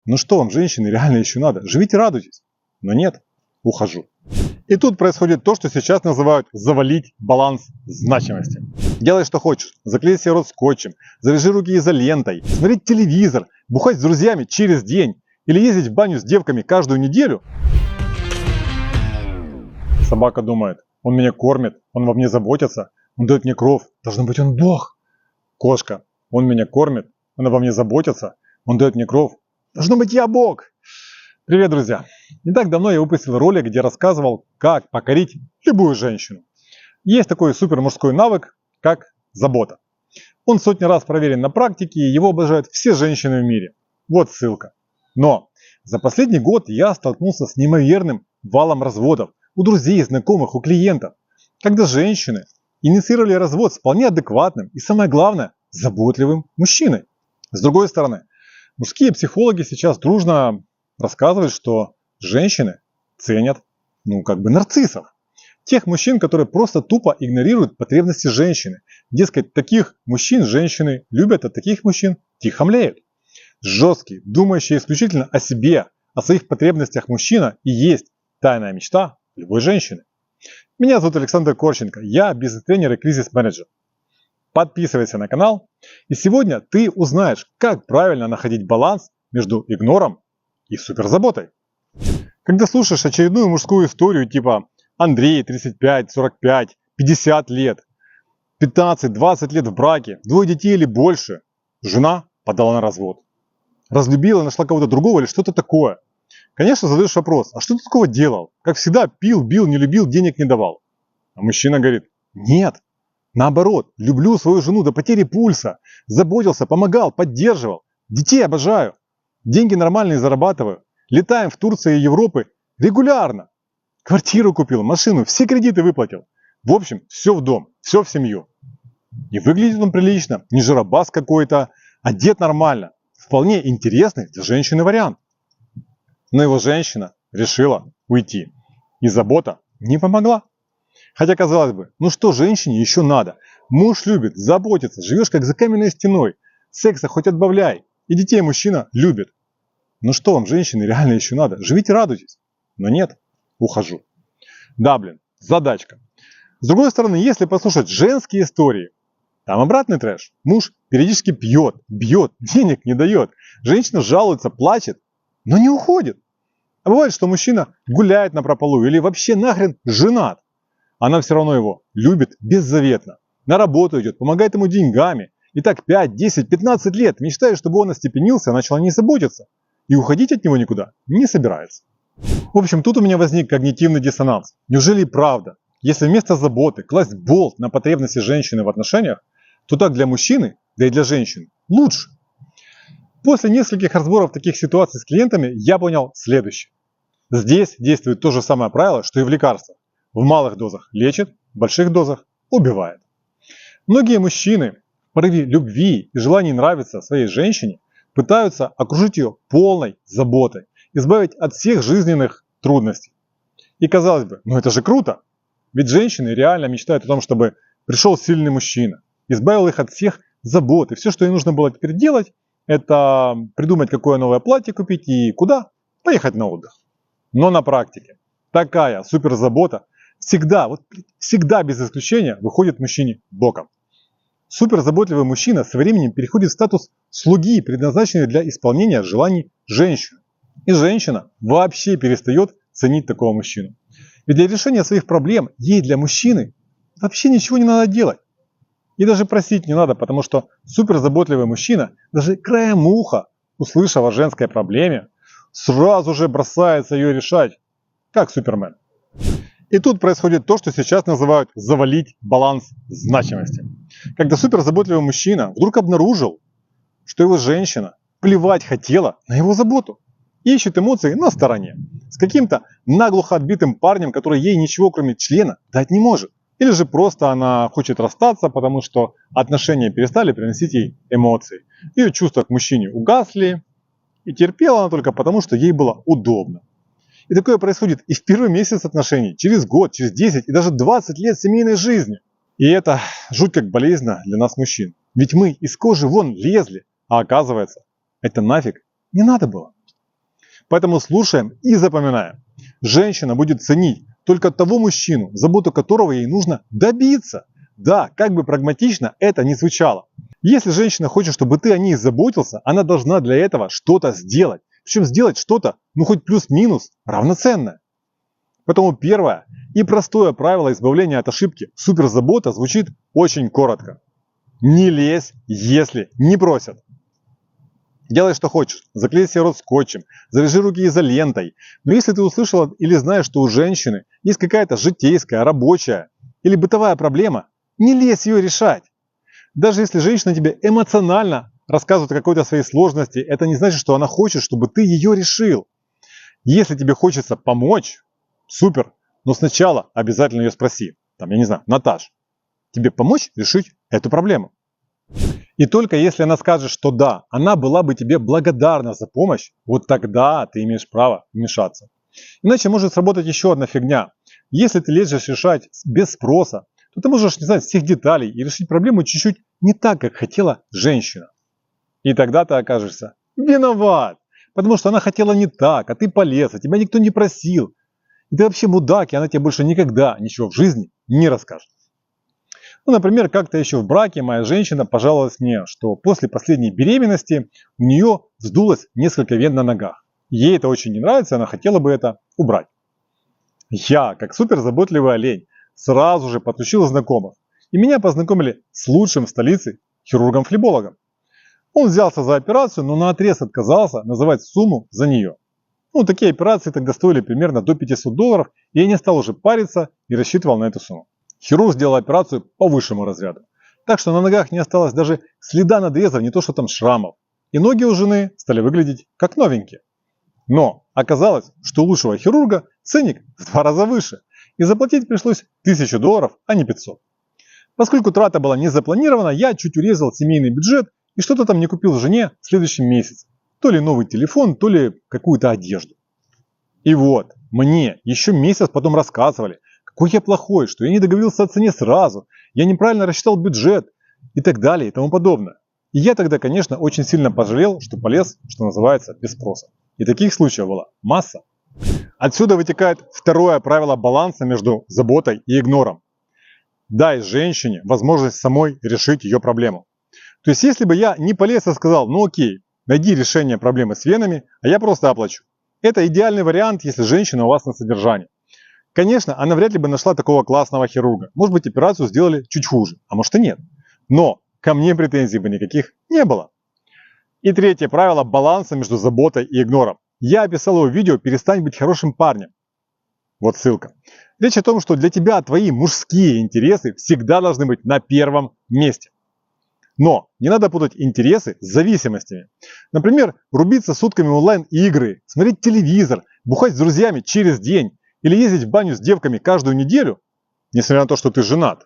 Ну что вам, женщины, реально еще надо? Живите, радуйтесь. Но нет, ухожу. И тут происходит то, что сейчас называют завалить баланс значимости. Делай, что хочешь. Заклей себе рот скотчем, завяжи руки изолентой, смотреть телевизор, бухать с друзьями через день или ездить в баню с девками каждую неделю. Собака думает, он меня кормит, он во мне заботится, он дает мне кров, должно быть он Бог. Кошка, он меня кормит, он обо мне заботится, он дает мне кров, должно быть я Бог. Привет, друзья! Не так давно я выпустил ролик, где рассказывал, как покорить любую женщину. Есть такой супер мужской навык, как забота. Он сотни раз проверен на практике, и его обожают все женщины в мире. Вот ссылка. Но за последний год я столкнулся с неимоверным валом разводов у друзей, знакомых, у клиентов, когда женщины инициировали развод с вполне адекватным и, самое главное, заботливым мужчиной. С другой стороны, мужские психологи сейчас дружно рассказывают, что женщины ценят, нарциссов. Тех мужчин, которые просто тупо игнорируют потребности женщины. Дескать, таких мужчин женщины любят, а таких мужчин тихо млеют. Жесткий, думающий исключительно о себе, о своих потребностях мужчина и есть тайная мечта любой женщины. Меня зовут Александр Корченко, я бизнес-тренер и кризис-менеджер. Подписывайся на канал, и сегодня ты узнаешь, как правильно находить баланс между игнором и суперзаботой. Когда слушаешь очередную мужскую историю типа Андрей, 35, 45, 50 лет, 15-20 лет в браке, 2 детей или больше, жена подала на развод. Разлюбила, нашла кого-то другого или что-то такое. Конечно, задаешь вопрос, а что ты такого делал? Как всегда, пил, бил, не любил, денег не давал. А мужчина говорит, нет, наоборот, люблю свою жену до потери пульса, заботился, помогал, поддерживал, детей обожаю, деньги нормальные зарабатываю, летаем в Турцию и Европы регулярно. Квартиру купил, машину, все кредиты выплатил. В общем, все в дом, все в семью. И выглядит он прилично, не жиробас какой-то, одет нормально. Вполне интересный для женщины вариант. Но его женщина решила уйти. И забота не помогла. Хотя, казалось бы, ну что женщине еще надо? Муж любит, заботится, живешь как за каменной стеной. Секса хоть отбавляй. И детей мужчина любит. Ну что вам, женщины, реально еще надо? Живите, радуйтесь. Но нет, ухожу. Да, задачка. С другой стороны, если послушать женские истории, там обратный трэш. Муж периодически пьет, бьет, денег не дает. Женщина жалуется, плачет, но не уходит. А бывает, что мужчина гуляет напропалую или вообще нахрен женат. Она все равно его любит беззаветно. На работу идет, помогает ему деньгами. И так 5, 10, 15 лет мечтает, чтобы он остепенился, начал о ней заботиться. И уходить от него никуда не собирается. В общем, тут у меня возник когнитивный диссонанс. Неужели и правда, если вместо заботы класть болт на потребности женщины в отношениях, то так для мужчины, да и для женщин лучше? После нескольких разборов таких ситуаций с клиентами я понял следующее. Здесь действует то же самое правило, что и в лекарствах. В малых дозах лечит, в больших дозах убивает. Многие мужчины в порыве любви и желании нравиться своей женщине пытаются окружить ее полной заботой, избавить от всех жизненных трудностей. И казалось бы, это же круто. Ведь женщины реально мечтают о том, чтобы пришел сильный мужчина, избавил их от всех забот. И все, что ей нужно было теперь делать, это придумать, какое новое платье купить и куда поехать на отдых. Но на практике такая суперзабота всегда без исключения выходит мужчине боком. Суперзаботливый мужчина со временем переходит в статус слуги, предназначенный для исполнения желаний женщины. И женщина вообще перестает ценить такого мужчину. Ведь для решения своих проблем ей для мужчины вообще ничего не надо делать. И даже просить не надо, потому что суперзаботливый мужчина, даже краем уха, услышав о женской проблеме, сразу же бросается ее решать, как Супермен. И тут происходит то, что сейчас называют завалить баланс значимости. Когда суперзаботливый мужчина вдруг обнаружил, что его женщина плевать хотела на его заботу. Ищет эмоции на стороне. С каким-то наглухо отбитым парнем, который ей ничего кроме члена дать не может. Или же просто она хочет расстаться, потому что отношения перестали приносить ей эмоции. Ее чувства к мужчине угасли. И терпела она только потому, что ей было удобно. И такое происходит и в первый месяц отношений, через год, через 10 и даже 20 лет семейной жизни. И это жуть как болезненно для нас мужчин. Ведь мы из кожи вон лезли, а оказывается, это нафиг не надо было. Поэтому слушаем и запоминаем. Женщина будет ценить только того мужчину, заботу которого ей нужно добиться. Да, как бы прагматично это ни звучало. Если женщина хочет, чтобы ты о ней заботился, она должна для этого что-то сделать. Причем сделать что-то, хоть плюс-минус, равноценное. Поэтому первое и простое правило избавления от ошибки суперзабота звучит очень коротко. Не лезь, если не просят. Делай, что хочешь. Заклей себе рот скотчем, завяжи руки изолентой. Но если ты услышала или знаешь, что у женщины есть какая-то житейская, рабочая или бытовая проблема, не лезь ее решать. Даже если женщина тебе эмоционально рассказывает о какой-то своей сложности, это не значит, что она хочет, чтобы ты ее решил. Если тебе хочется помочь, супер, но сначала обязательно ее спроси. Я не знаю, Наташ, тебе помочь решить эту проблему? И только если она скажет, что да, она была бы тебе благодарна за помощь, вот тогда ты имеешь право вмешаться. Иначе может сработать еще одна фигня. Если ты лезешь решать без спроса, то ты можешь не знать всех деталей и решить проблему чуть-чуть не так, как хотела женщина. И тогда ты окажешься виноват, потому что она хотела не так, а ты полез, а тебя никто не просил. И ты вообще мудак, и она тебе больше никогда ничего в жизни не расскажет. Например, как-то еще в браке моя женщина пожаловалась мне, что после последней беременности у нее вздулось несколько вен на ногах. Ей это очень не нравится, она хотела бы это убрать. Я, как суперзаботливый олень, сразу же подключил знакомых. И меня познакомили с лучшим в столице хирургом-флебологом. Он взялся за операцию, но наотрез отказался называть сумму за нее. Такие операции тогда стоили примерно до $500, и я не стал уже париться и рассчитывал на эту сумму. Хирург сделал операцию по высшему разряду. Так что на ногах не осталось даже следа надрезов, не то что там шрамов. И ноги у жены стали выглядеть как новенькие. Но оказалось, что у лучшего хирурга ценник в 2 раза выше. И заплатить пришлось $1000, а не 500. Поскольку трата была не запланирована, я чуть урезал семейный бюджет и что-то там не купил жене в следующем месяце. То ли новый телефон, то ли какую-то одежду. И вот, мне еще месяц потом рассказывали, какой я плохой, что я не договорился о цене сразу, я неправильно рассчитал бюджет и так далее и тому подобное. И я тогда, конечно, очень сильно пожалел, что полез, что называется, без спроса. И таких случаев была масса. Отсюда вытекает второе правило баланса между заботой и игнором. Дай женщине возможность самой решить ее проблему. То есть, если бы я не полез и сказал, окей, найди решение проблемы с венами, а я просто оплачу. Это идеальный вариант, если женщина у вас на содержании. Конечно, она вряд ли бы нашла такого классного хирурга. Может быть, операцию сделали чуть хуже, а может и нет. Но ко мне претензий бы никаких не было. И третье правило баланса между заботой и игнором. Я описал его в видео «Перестань быть хорошим парнем». Вот ссылка. Речь о том, что для тебя твои мужские интересы всегда должны быть на первом месте. Но не надо путать интересы с зависимостями. Например, рубиться сутками в онлайн-игры, смотреть телевизор, бухать с друзьями через день или ездить в баню с девками каждую неделю, несмотря на то, что ты женат.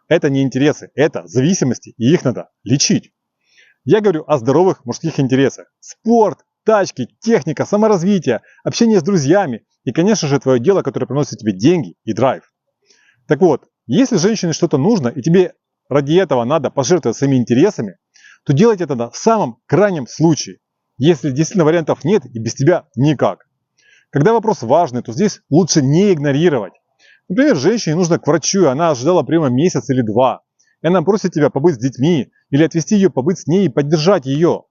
Это не интересы, это зависимости, и их надо лечить. Я говорю о здоровых мужских интересах. Спорт, тачки, техника, саморазвитие, общение с друзьями и, конечно же, твое дело, которое приносит тебе деньги и драйв. Так вот, если женщине что-то нужно, и тебе ради этого надо пожертвовать своими интересами, то делать это в самом крайнем случае. Если действительно вариантов нет и без тебя никак. Когда вопрос важный, то здесь лучше не игнорировать. Например, женщине нужно к врачу, и она ожидала приема месяц или 2. И она просит тебя побыть с детьми, или отвезти ее, побыть с ней и поддержать ее.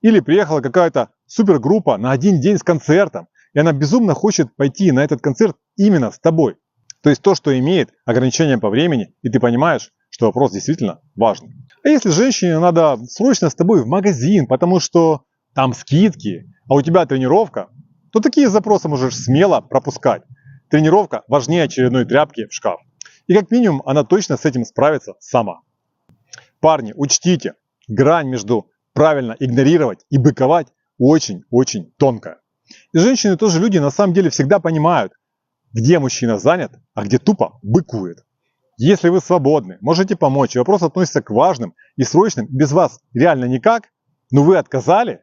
Или приехала какая-то супергруппа на 1 день с концертом, и она безумно хочет пойти на этот концерт именно с тобой. То есть то, что имеет ограничения по времени, и ты понимаешь, что вопрос действительно важный. А если женщине надо срочно с тобой в магазин, потому что там скидки, а у тебя тренировка, то такие запросы можешь смело пропускать. Тренировка важнее очередной тряпки в шкаф. И как минимум она точно с этим справится сама. Парни, учтите, грань между правильно игнорировать и быковать очень-очень тонкая. И женщины тоже люди на самом деле всегда понимают, где мужчина занят, а где тупо быкует. Если вы свободны, можете помочь, и вопрос относится к важным и срочным, без вас реально никак, но вы отказали,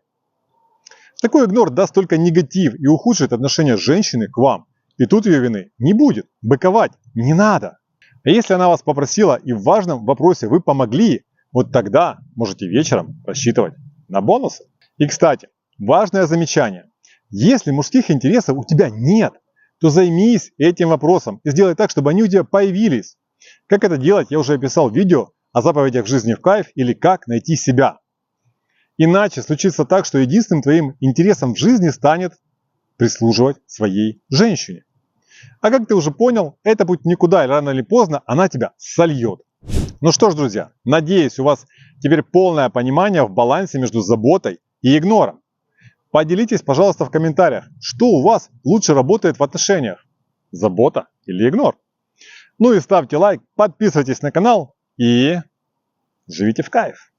такой игнор даст только негатив и ухудшит отношение женщины к вам. И тут ее вины не будет. Быковать не надо. А если она вас попросила и в важном вопросе вы помогли, вот тогда можете вечером рассчитывать на бонусы. И, кстати, важное замечание. Если мужских интересов у тебя нет, то займись этим вопросом и сделай так, чтобы они у тебя появились. Как это делать, я уже описал в видео о заповедях жизни в кайф или как найти себя. Иначе случится так, что единственным твоим интересом в жизни станет прислуживать своей женщине. А как ты уже понял, это путь никуда, и рано или поздно она тебя сольет. Ну что ж, друзья, надеюсь, у вас теперь полное понимание в балансе между заботой и игнором. Поделитесь, пожалуйста, в комментариях, что у вас лучше работает в отношениях. Забота или игнор? Ну и ставьте лайк, подписывайтесь на канал и живите в кайф.